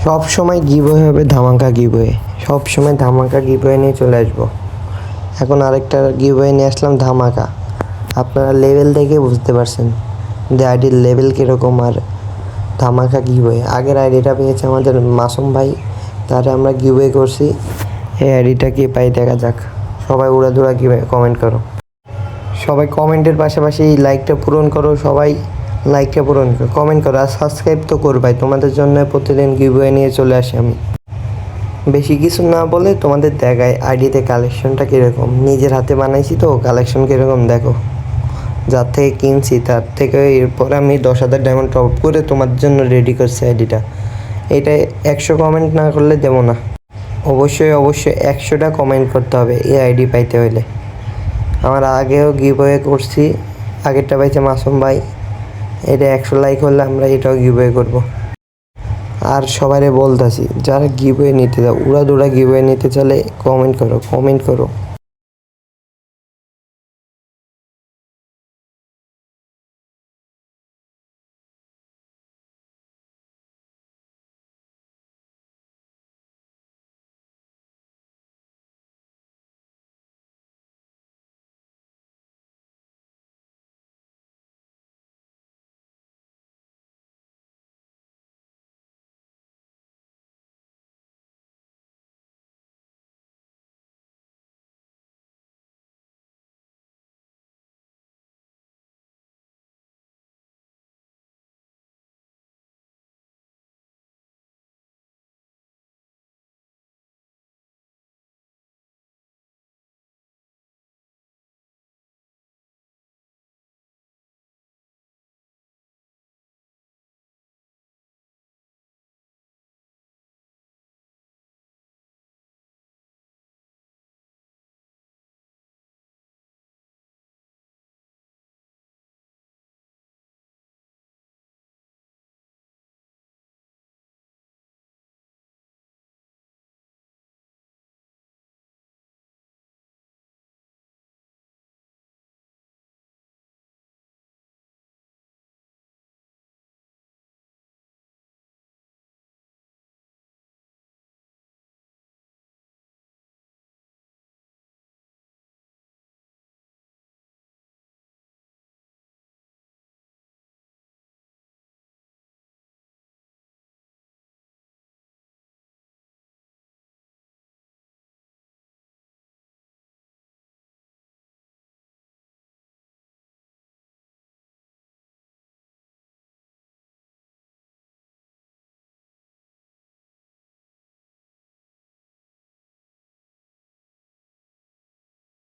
সব সময় গিভওয়ে হবে, ধামাকা গিভওয়ে, সব সময় ধামাকা গিভওয়ে নিয়ে চলে আসবো। এখন আরেকটা গিভওয়ে নিয়ে আসলাম, ধামাকা। আপনারা লেভেল দেখে বুঝতে পারছেন যে আইডির লেভেল কীরকম। আর ধামাকা গিভওয়ে, আগের আইডিটা পেয়েছে আমাদের মাসুম ভাই, তারে আমরা গিভওয়ে করছি। এই আইডিটা কি পাই দেখা যাক। সবাই উড়াধুরা গিভওয়ে কমেন্ট করো, সবাই কমেন্টের পাশাপাশি লাইকটা পূরণ করো, সবাই লাইকটা পূরণ করো, কমেন্ট করো আর সাবস্ক্রাইব তো করবাই। তোমাদের জন্য প্রতিদিন গিভওয়ে নিয়ে চলে আসি আমি। বেশি কিছু না বলে তোমাদের দেখায় আইডিতে কালেকশনটা কীরকম। নিজের হাতে বানাইছি তো, কালেকশন কীরকম দেখো। যার থেকে কিনছি তার থেকে এরপর আমি 10,000 ডায়মন্ড টপ করে তোমাদের জন্য রেডি করছি আইডিটা। এটা 100 কমেন্ট না করলে দেবো না। অবশ্যই 100টা কমেন্ট করতে হবে এই আইডি পাইতে হলে। আমার আগেও গিভওয়ে করছি, আগেরটা পাইছে মাসুম ভাই। এটা 100 লাইক হলে আমরা এটাও গিভওয়ে করব। আর সবাইরে বলতেছি, যারা গিভওয়ে নিতে চাও, উড়াধুরা গিভওয়ে নিতে চাইলে কমেন্ট করো।